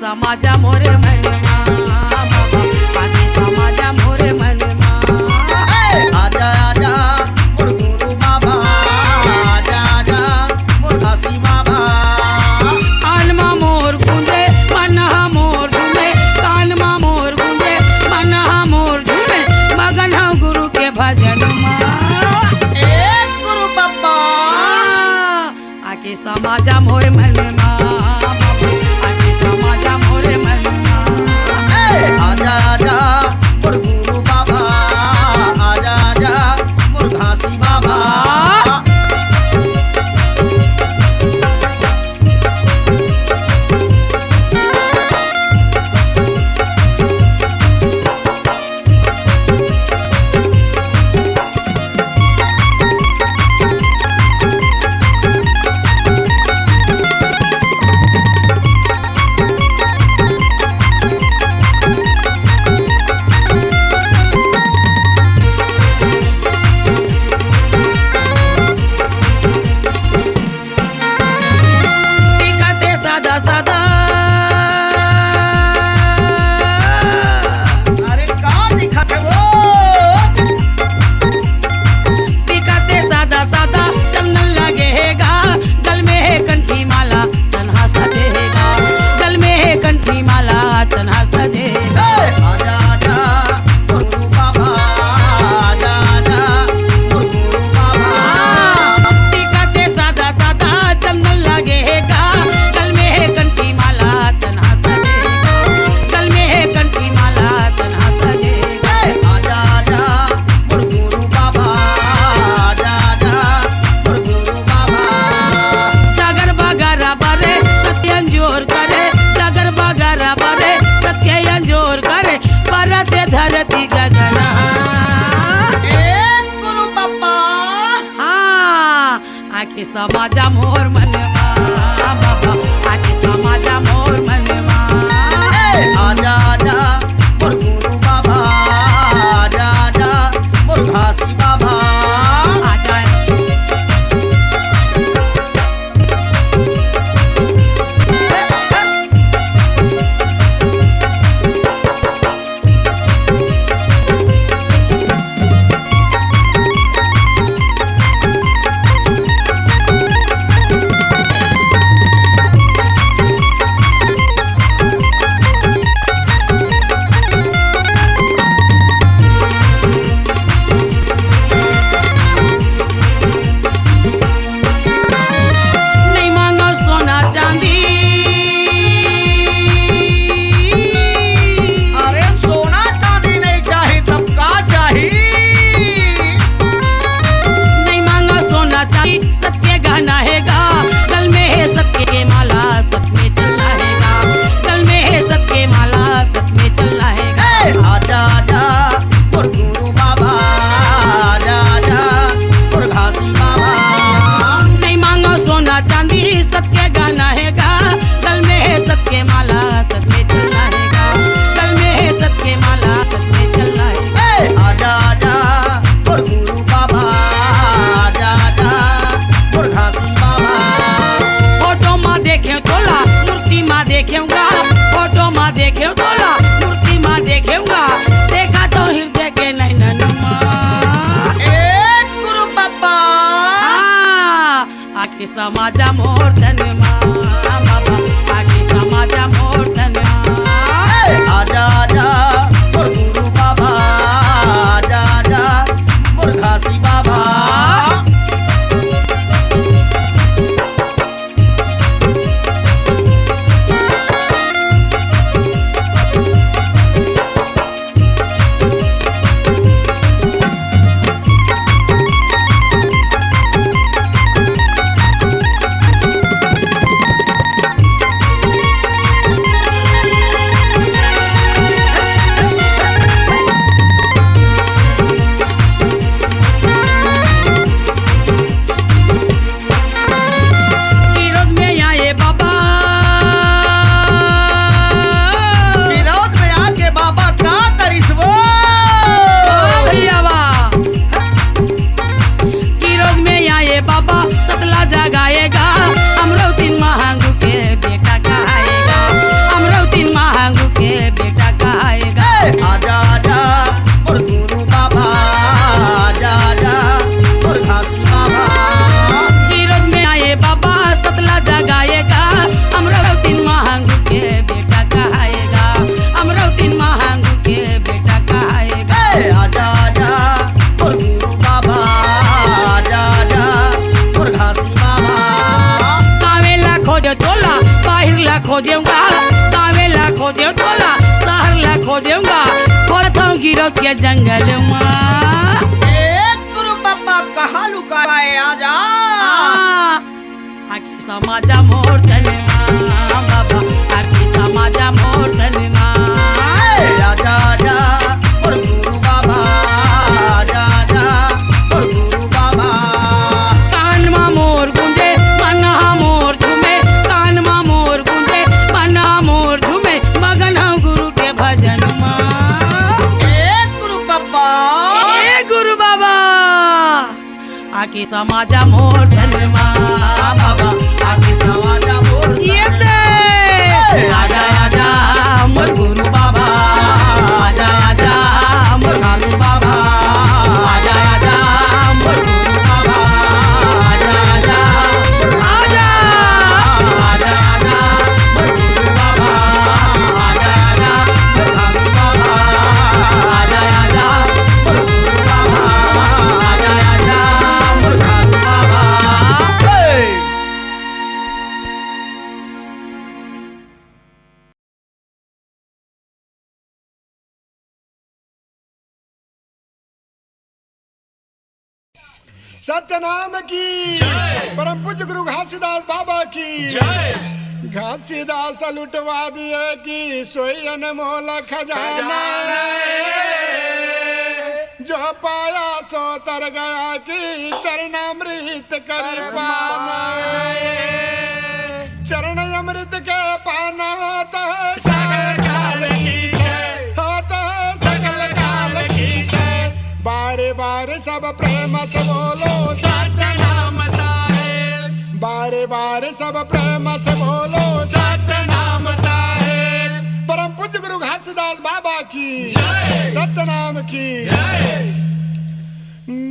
समाजा मोरे मनमा आके समाजा मोरे मनमा आजा आजा मोर गुरु बाबा आजा आजा मोर घासी बाबा कानमा मोर गुंजे मनहा मोर झूमे कानमा मोर गुंजे मनहा मोर झूमे मगन हूँ गुरु के भजन गुरु बाबा आके समाजा मोरे मनमा आजा आजा मोर गुरु बाबा आजा आजा मोर घासी बाबा धरती गगन गुरु बाबा आके समाजा मोर मनवा आके समाजा मोर मनवा आजा आजा मोर गुरु बाबा आजा आजा मोर घासी बाबा आजा फोटो माँ देखे तोला मूर्ति माँ देखेगा देखा तो हृदय के नैनन गुरु बाबा आके समाजा मोर धनमा आके समाजा मोर धनमा आजा आजा मोर गुरु बाबा आजा आजा मोर घासी बाबा खोजेगा गावे ला खोजे टोला शहर ला खोजेगा खोजता हूँ गिरो के जंगल में गुरु बाबा कहाँ लुकाए आजा आखिर समाजा मोर धनमा बाबा आखिर समाजा मोर धनमा आजा आजा मोर गुरु बाबा आजा आजा मोर गुरु बाबा कान मा मोर गुंजे मन मोर झूमे कान मा मोर गुंजे मन मोर झूमे मगन हूँ गुरु के भजन मा गुरु बाबा गुरु बाबा आके समाजा मोर धनमा बाबा आके समाजा मोर ये दे आजा आजा मोर गुरु बाबा आजा आजा मोर घासी बाबा आजा आजा मोर गुरु बाबा आजा आजा आजा आजा आजा मोर गुरु बाबा आजा आजा मोर घासी बाबा आजा आजा मोर गुरु बाबा आजा आजा मोर घासी बाबा सत्यनाम की परम पूज्य गुरु घासीदास बाबा की घासीदास लुटवा दिए कि सोई अनमोल खजाना जो पाया सो तर गया कि चरणामृत कर पाना चरण अमृत के पाना होता है सकल काल की जय होता है सकल काल की जय बारे बारे सब प्रेम से बोलो सतनाम साहेब बारे बारे सब प्रेम से बोलो सतनाम साहेब परम पूज्य गुरु घासीदास बाबा की सतनाम की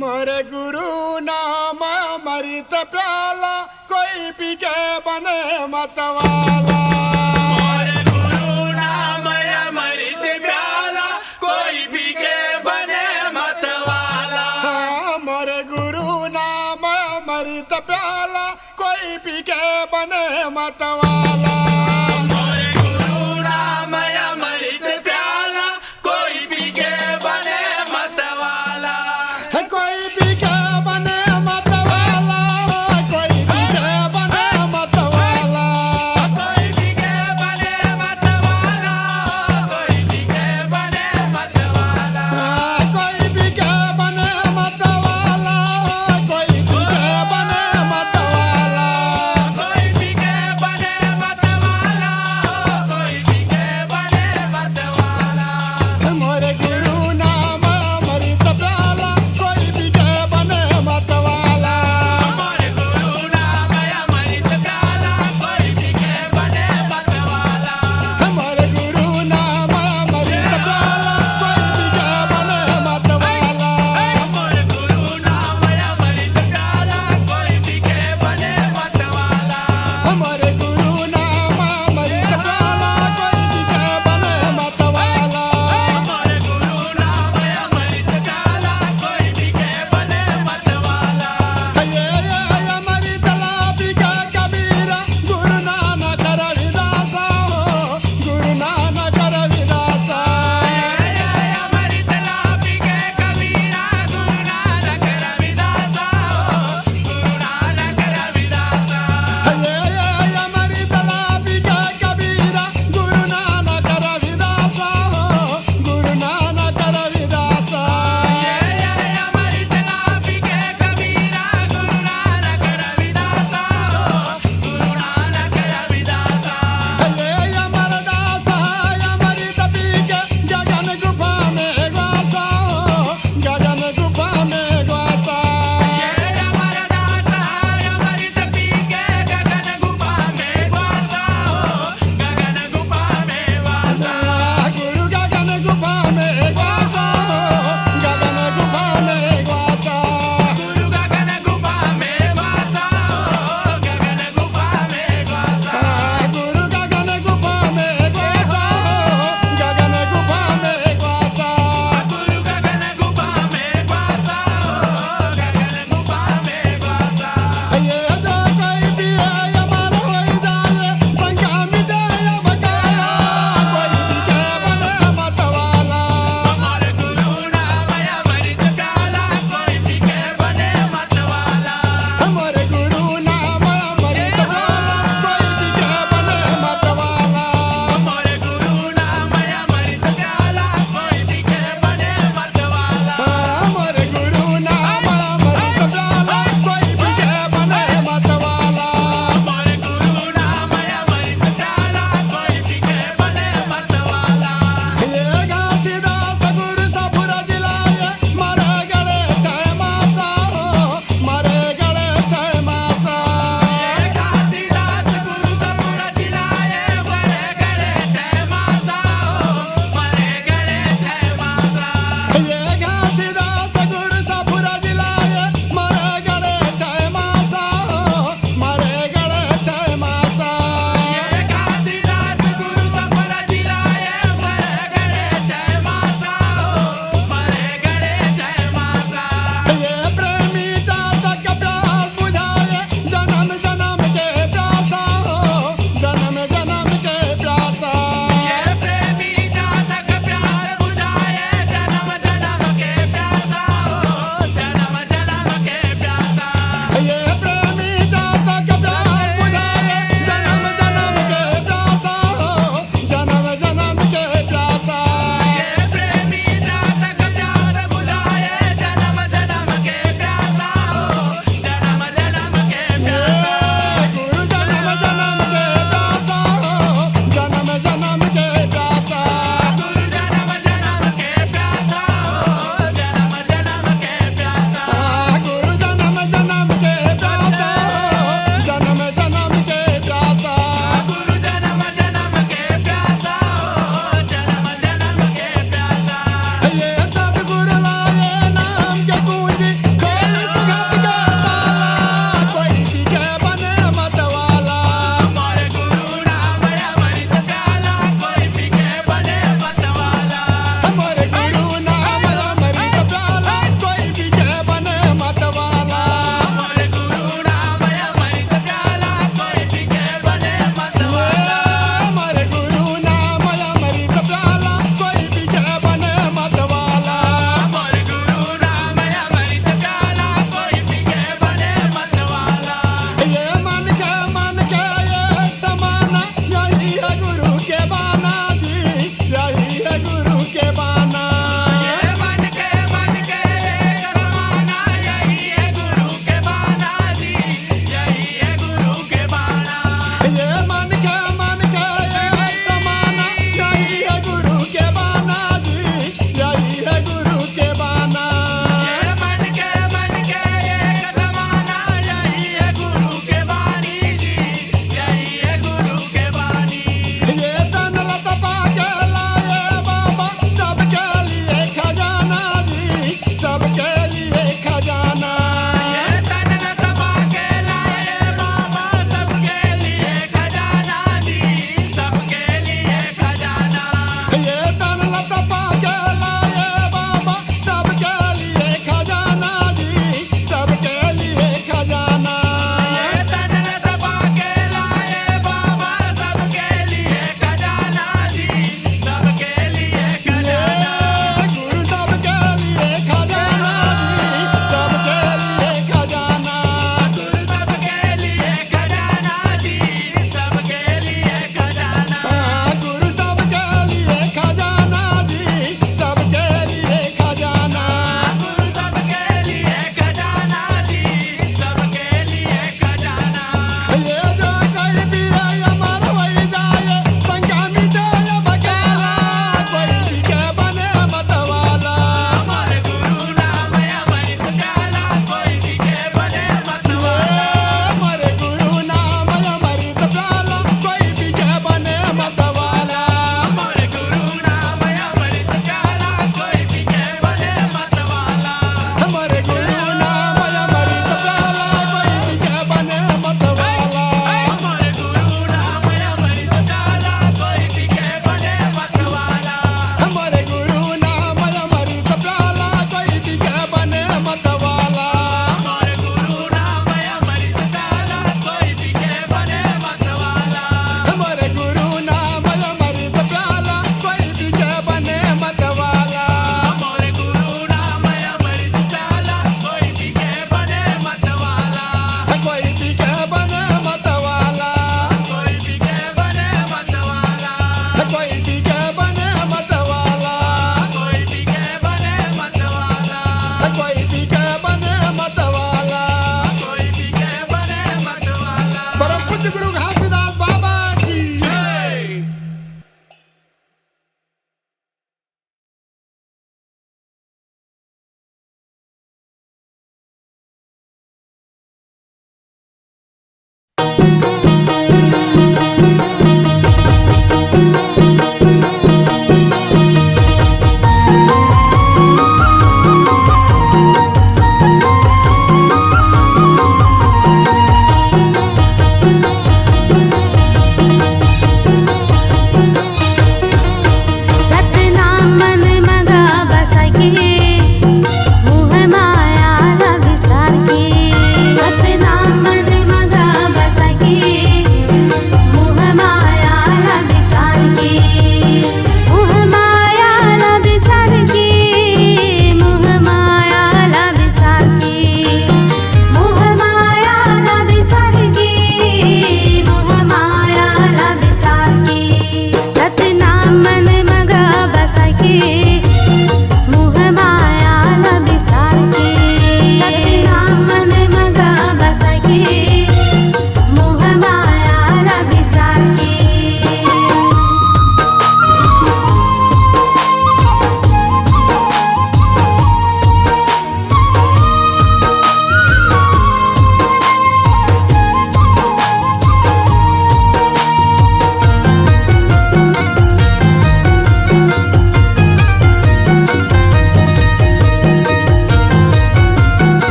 मोरे गुरु नाम अमृत प्याला कोई पी के बने मतवाला मोरे गुरु नाम अमृत प्याला कोई पी के बने मतवाला मोरे गुरु नाम अमृत प्याला कोई पी के बने मतवाला मोरे गुरु नाम अमृत प्याला कोई पी के बने मतवाला कोई पी के बने मतवाला कोई पी के बने मतवाला कोई पी के बने मतवाला कोई पी के बने मतवाला कोई पी के बने मतवाला कोई पी के बने मतवाला कोई पी के बने मतवाला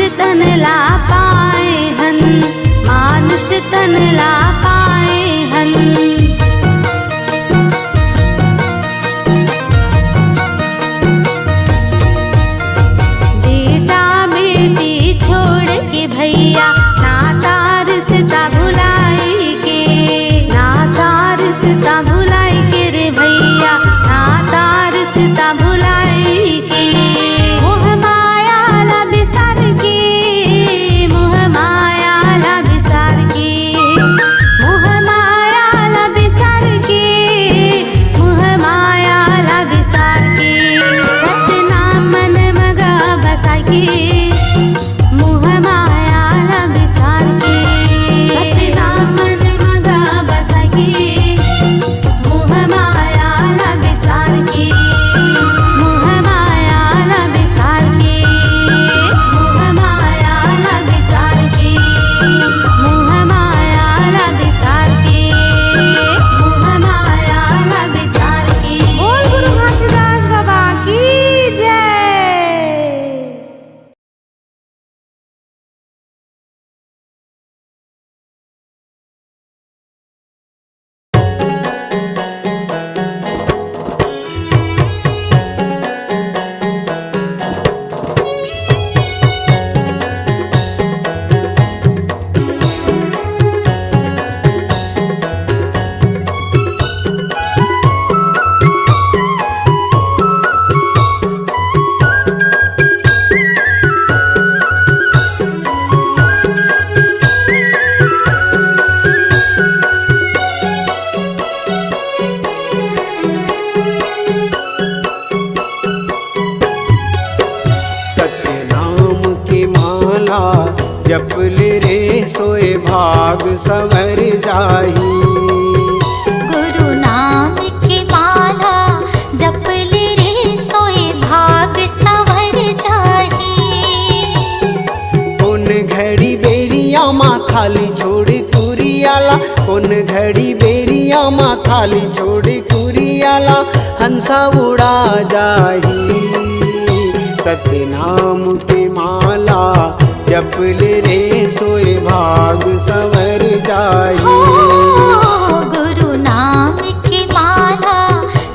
तन ला पाए हन, मानुष तन ला पाए हन। बेटा बेटी छोड़ के भैया, नाता रिश्ता भुलाई के, नाता रिश्ता भुलाई के रे भैया, नाता रिश्ता भुलाई के। मोह माया ला बिसार के, मोह माया ला बिसार के, मोह माया ला बिसार के, मोह माया ला बिसार के। सतनाम मन मगा बसा के, मोह माया ला बिसार के। सतनाम मन मगा बसा के, मोह माया ला बिसार के, मोह माया ला बिसार के, मोह माया ला बिसार के, मोह माया ला बिसार के, मोह माया ला बिसार के। बोल गुरु घासीदास बाबा की जय। सत्यनाम की माला जप ले रे सोए भाग संवर जाही। गुरु नाम की माला जप ले रे सोए भाग संवर जाही। कौन घड़ी बेरिया माँ खाली छोड़ कुरियाला, कौन घड़ी बेरिया माँ खाली छोड़ कुरियाला, हंसा उड़ा जाही। सत्यनाम की माला जप ले रे सोए भाग संवर जाही। गुरु नाम की माला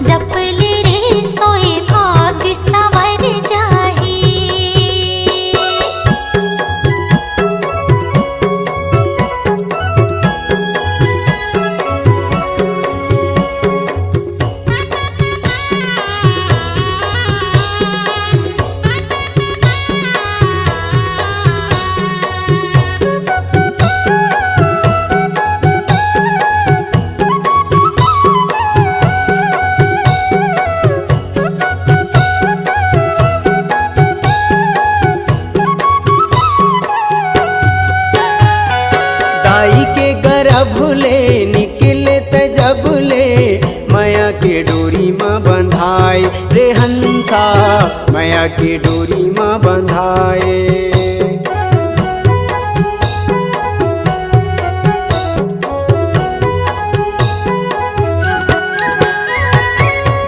जप ले रे सोए भाग संवर जाही। दाई के गर्भ ले निकले त जब ले, माया के डोरी माँ बंधाए रे हंसा, माया के डोरी माँ बंधाए।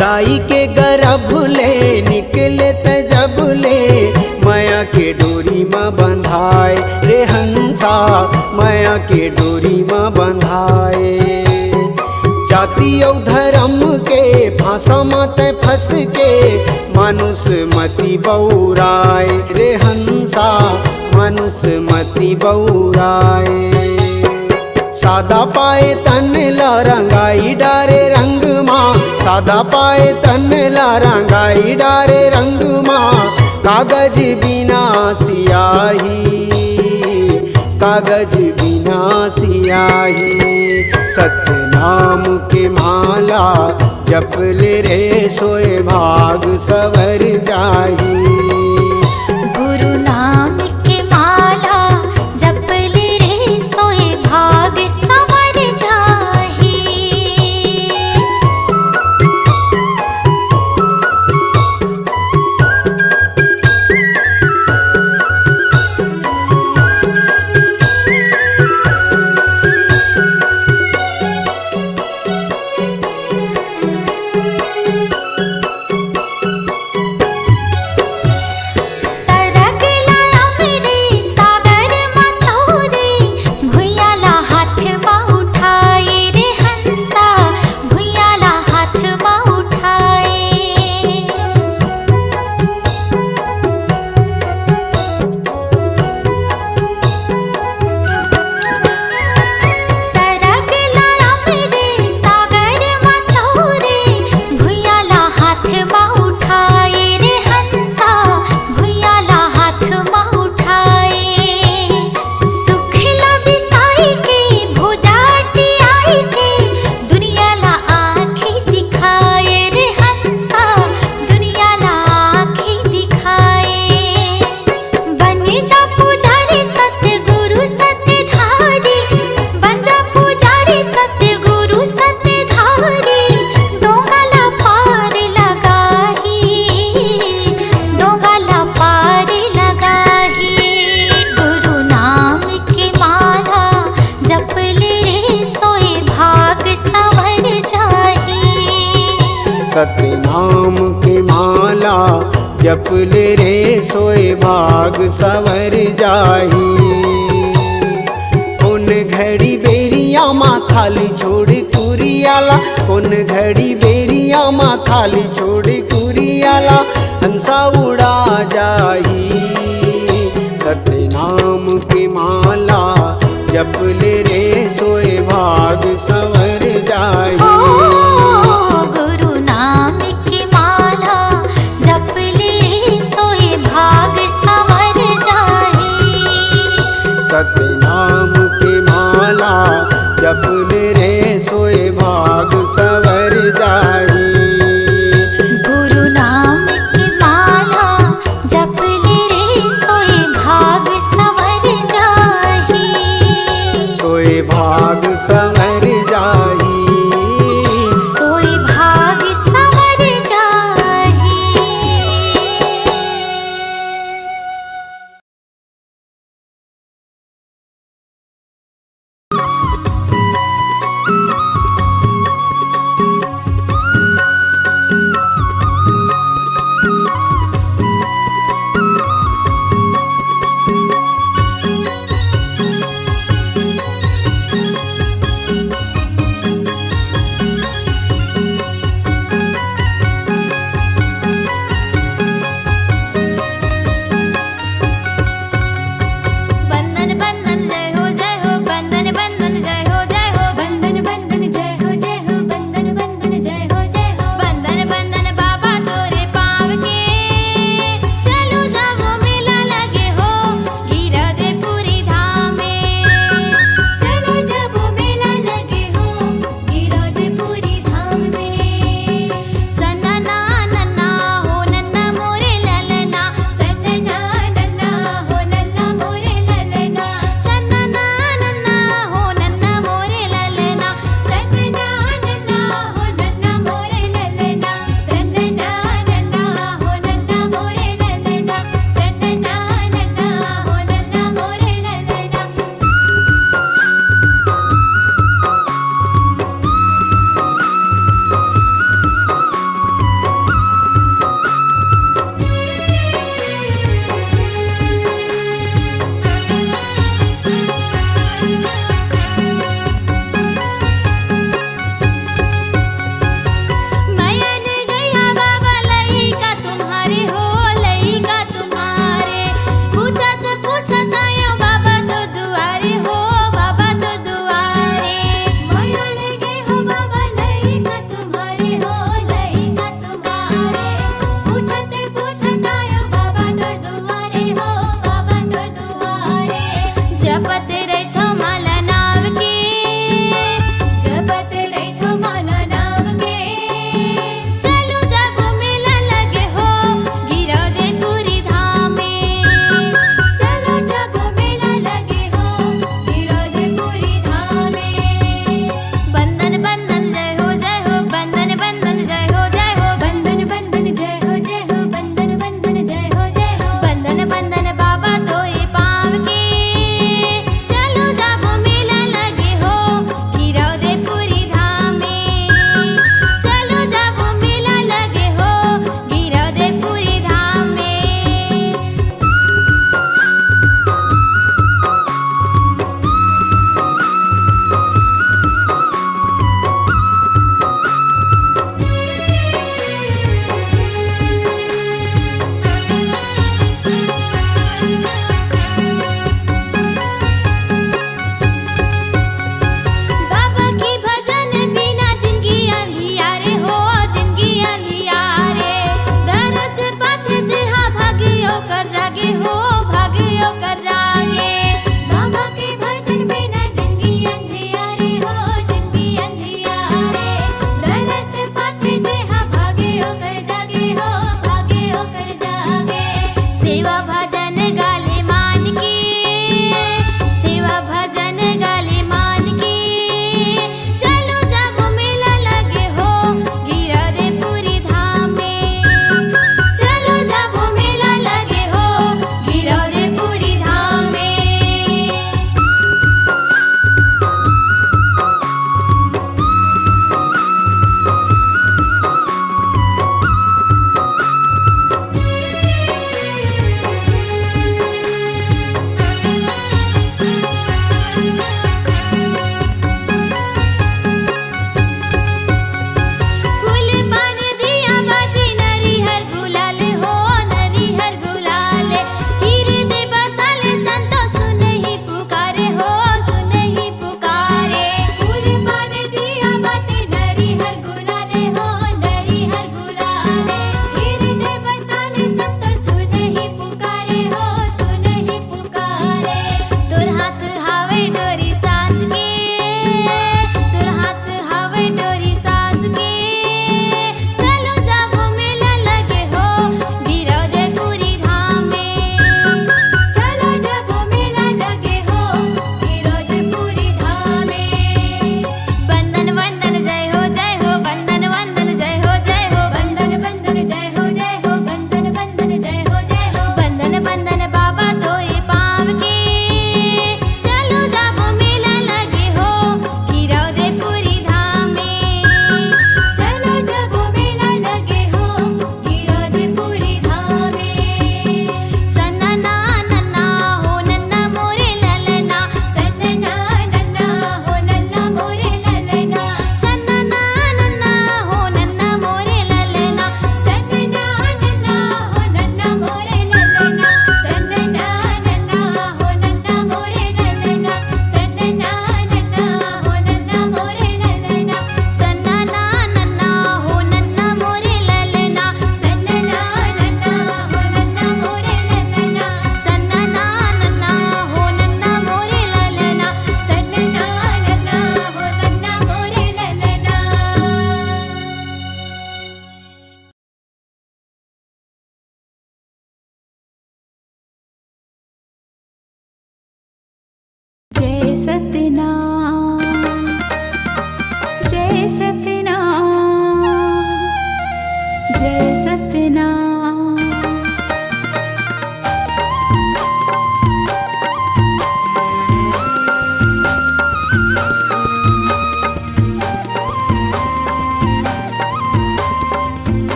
दाई के गर्भ ले निकले त जब ले, माया के डोरी माँ बंधाए रे हंसा, माया के डोरी माँ बंधाए। जाति और धर्म के फांसा मत फंस के, मानुष मति बौराए रे हंसा, मानुष मति बौराए। सादा पाए तन ला रंगाई डारे रंग माँ, सादा पाए तन ला रंगाई डारे रंग माँ। कागज बिना सियाही, कागज बिना सियाही। सत्यनाम के माला जप ले रे सोए भाग संवर जाही। गुरु नाम की माला जप ले रे सोए भाग संवर जाही। सतनाम के माला जप ले रे सोए भाग सवर जाही। उन घड़ी बेरिया माँ थाली छोड़ कुरियाला, उन घड़ी बेरिया माँ थाली छोड़ कुरियाला हंसा उड़ा जाही। सतनाम की माला जप ले रे सोए भाग सवर जाही। गुरु नाम की माला जप ले सोए भाग संवर जाही। सतनाम की माला जप ले रे सोए भाग सवर जाही। गुरु नाम की माला जप ले रे सोए भाग संवर जाही। सोए भाग सवर जाही। सोए भाग संवर जाही।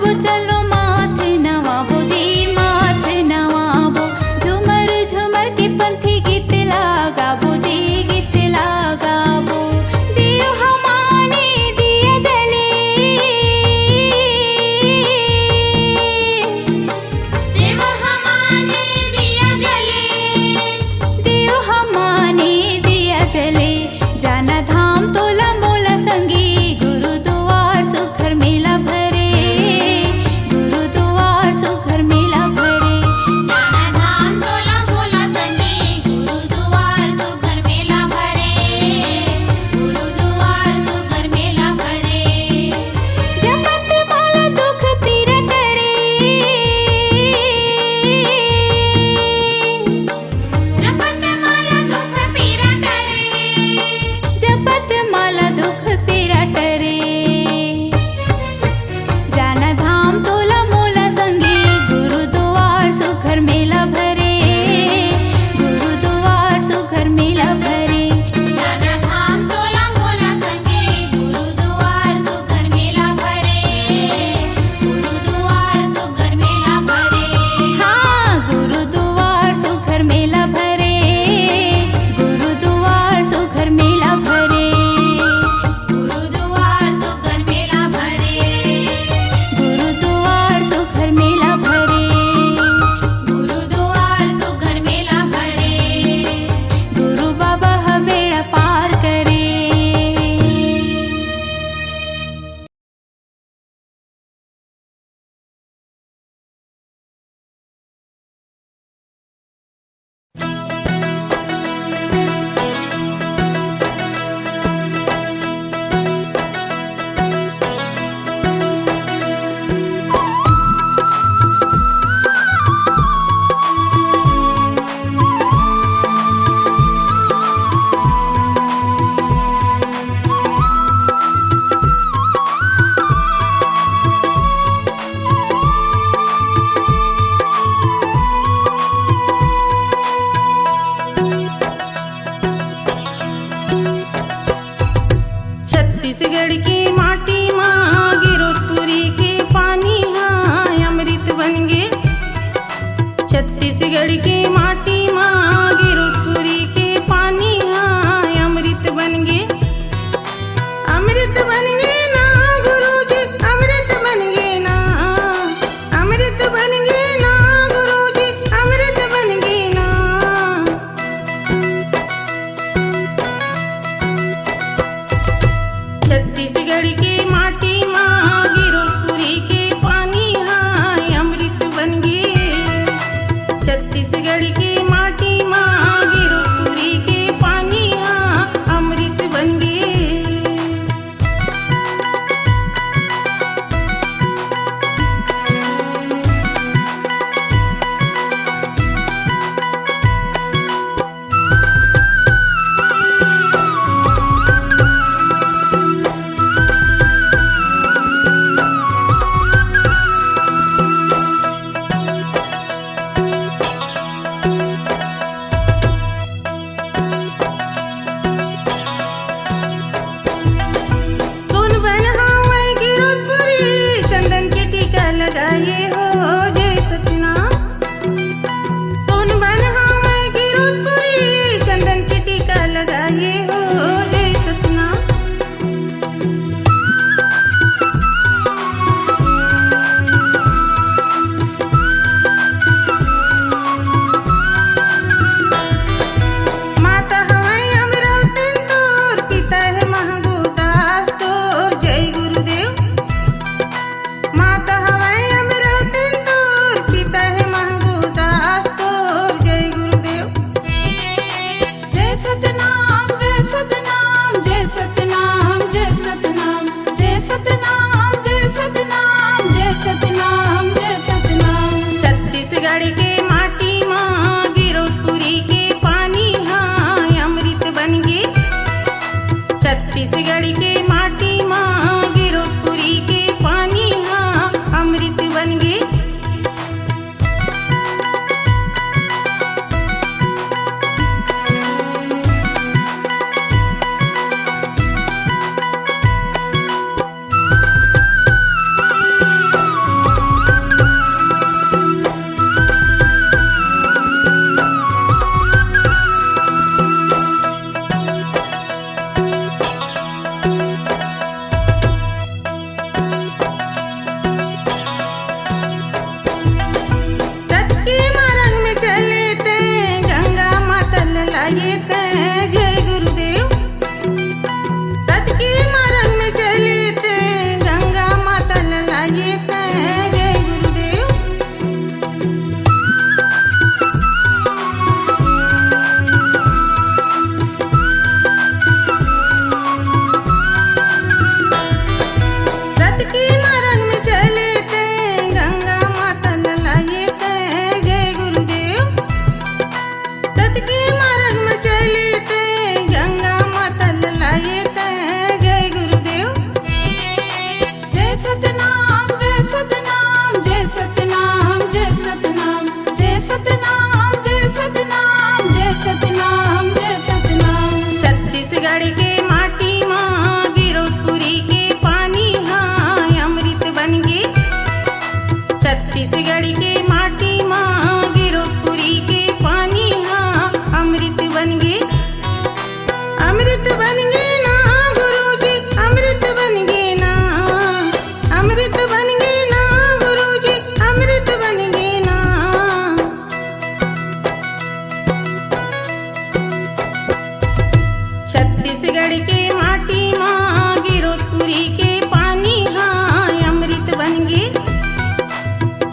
नवाबो चलो माथ नवाबो जी माथ नवाबो झूमर झूमर के पंथी गीत लगाबो जी गीत लगाबो दियो हमाने दिया जले देव हमाने दिया जले दियो हमाने दिया जले जाना धाम तोला मोला संगी गुरुद्वार सुखर मेला भरे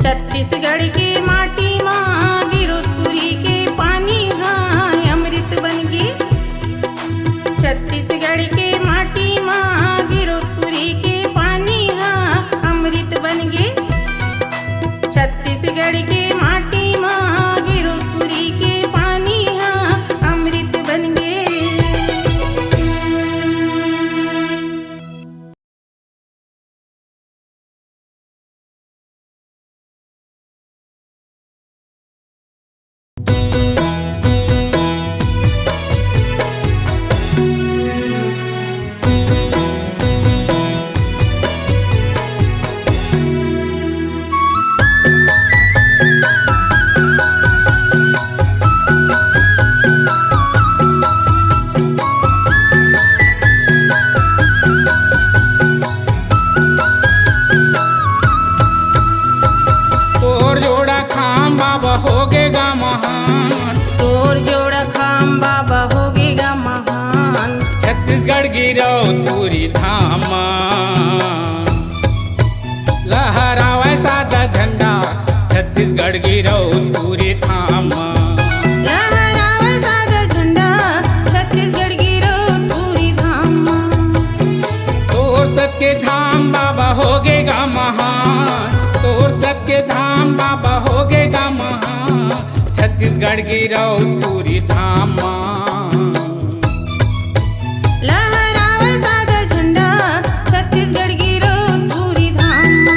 छत्तीसगढ़ के माटी माँ गिरोधपुरी के पानी हाँ अमृत बन गे। छत्तीसगढ़ के माटी माँ गिरोधपुरी के पानी हाँ अमृत बन गे। छत्तीसगढ़ के माटी माँ गिरोधपुरी के पानी हाँ अमृत बन गे। तोर जोड़ा खाम बाबा होगेगा महान। तोर जोड़ा खाम बाबा होगेगा महान। छत्तीसगढ़ गिरौधपुरी धामा लहरावे सादा झंडा। छत्तीसगढ़ गिरौधपुरी धामा लहरावे सादा झंडा। छत्तीसगढ़ गिरौधपुरी धामा। तोर सबके धाम बाबा होगेगा महान। तोर सबके धाम बाबा होगेगा महान। छत्तीसगढ़ गिरौधपुरी धामा लहरावे सादा झंडा। छत्तीसगढ़ गिरौधपुरी धामा।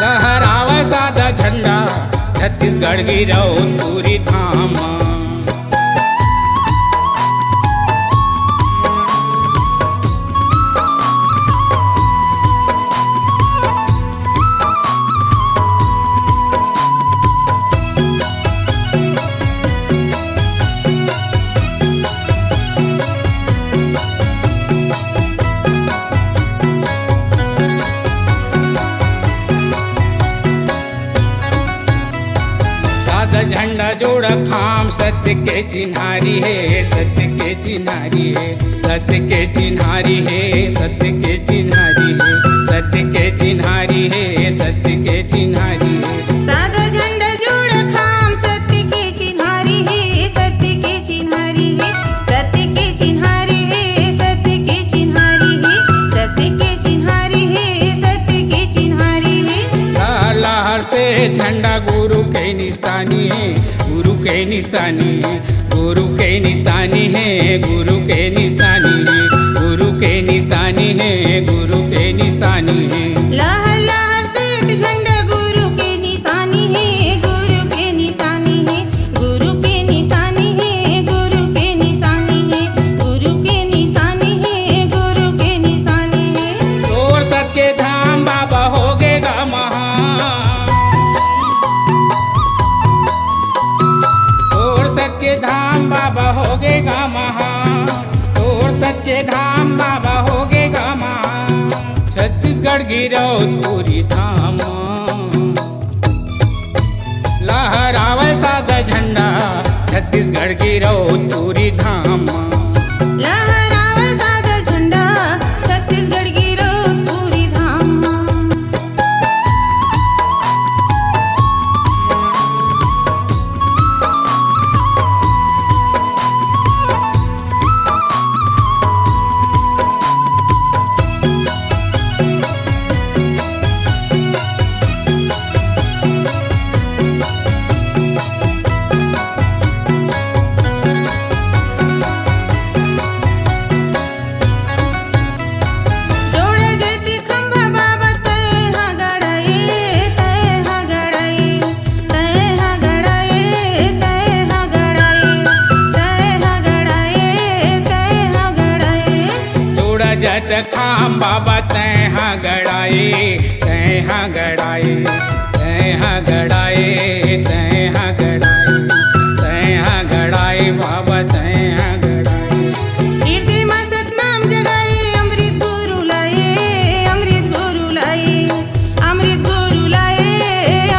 लहरावे सादा झंडा। छत्तीसगढ़ गिरौधपुरी धामा सादा झंडा जोड़ा खाम सत्य के चिन्हारी है। सत्य के चिन्हारी है। सत्य के चिन्हारी है। सत्य के चिन्हारी है। सत्य के चिन्हारी है। सत्य के चिन्हारी है। सादा झंडा जोड़ा खाम सत्य के चिन्हारी है। सत्य के चिन्हारी है। सत्य के चिन्हारी है। सत्य के चिन्हारी है। सत्य के चिन्हारी है। सत्य के चिन्हारी है। लहर से झंडा गुरु के निशानी है। गुरु के निशानी है। गुरु के निशानी है। गुरु के निशानी है। गुरु के निशानी है। गुरु के निशानी है। लहर लहर से झंडा गुरु के निशानी है। गुरु के निशानी है। गुरु के निशानी है। गुरु के निशानी है। गुरु के निशानी है। गुरु के निशानी है। तोर सबके धाम बाबा होगेगा महान। तोर सबके धाम बाबा होगेगा महान। तोर सबके धाम बाबा होगेगा महान। छत्तीसगढ़ गिरौधपुरी धामा लहरावे सादा झंडा। छत्तीसगढ़ गिरौधपुरी धामा लहरावे सादा झंडा। छत्तीसगढ़ गिरौधपुरी धामा। खाम बाबा तैहा गड़ाए तैहा गड़ाए तैहा गड़ाए तैहा गड़ाए तैहा गड़ाए बाबा तैहा गड़ाए। कीर्ति मां सतनाम जगाए अमृत गुरु लाए अमृत गुरु लाए अमृत गुरु लाए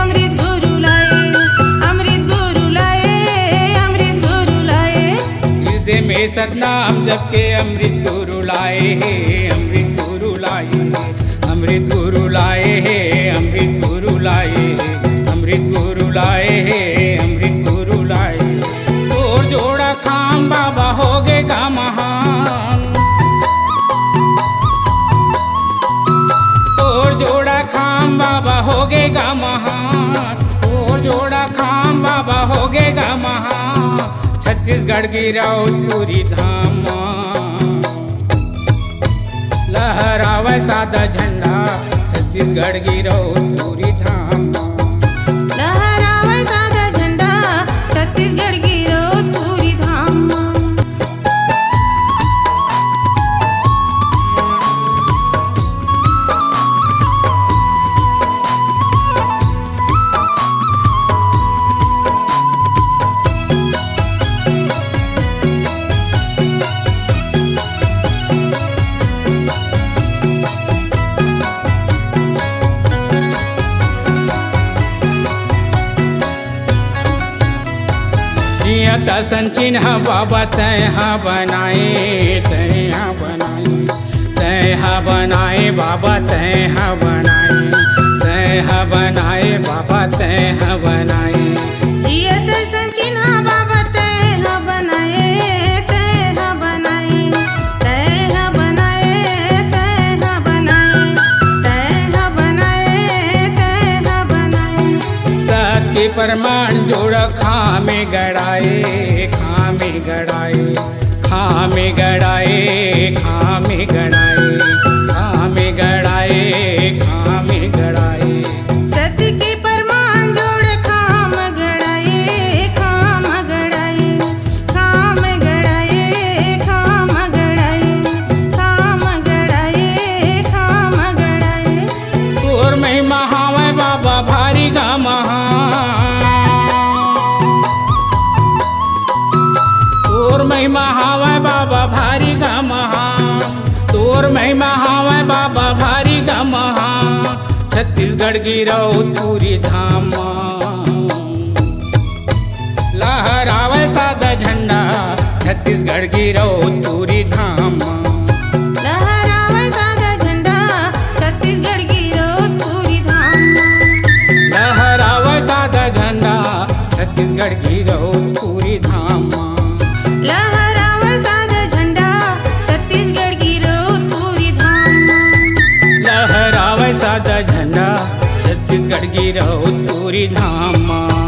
अमृत गुरु लाए अमृत गुरु लाए अमृत गुरु लाए। हृदय में सतनाम जप के अमृत गुरु लाए हे अमृत गुरु लाए अमृत गुरु लाए हे अमृत गुरु लाए। महान, और जोड़ा खाम बाबा होगेगा महान, छत्तीसगढ़ की राउतपुरी धाम। लहरावे सादा झंडा छत्तीसगढ़ की राउतपुरी धाम। लहरावे सादा झंडा छत्तीसगढ़ की राउतपुरी धाम। दसन चिन्ह बाबा तैहा बनाए, तैहा बनाए, तैहा बनाए बाबा, तैहा बनाए, तैहा बनाए बाबा, तैहा बनाए। जियत संचिन्हा बाबा तैहा बनाए, तैहा बनाए, तैहा बनाए, तैहा बनाए, तैहा बनाए, तैहा बनाए। सत्य प्रमाण जोड़ खामे गड़ाए, खामे गड़ाए, खामे गड़ाए, खामे गड़ाए, खामे गड़ाए, खामे गड़ाए। सत्य के प्रमाण जोड़ खाम गड़ाए, खाम गड़ाए, खाम गड़ाए, खाम गड़ाए, खाम गड़ाए, खाम गड़ाए। तोर महिमा हावे बाबा भारी गा महान, तोर महिमा हावे बाबा भारी गा महान, तोर महिमा हावे बाबा भारी गा महान, छत्तीसगढ़ की राउतपुरी धाम। लहरावे सादा झंडा छत्तीसगढ़ की राउतपुरी धाम। लहरावे सादा झंडा छत्तीसगढ़ की राउतपुरी धाम। लहरावे सादा झंडा छत्तीसगढ़ की राउतपुरी धाम। लहरावे सादा झंडा छत्तीसगढ़ की राउतपुरी धाम। लहरावे सादा झंडा छत्तीसगढ़ की राउतपुरी धाम।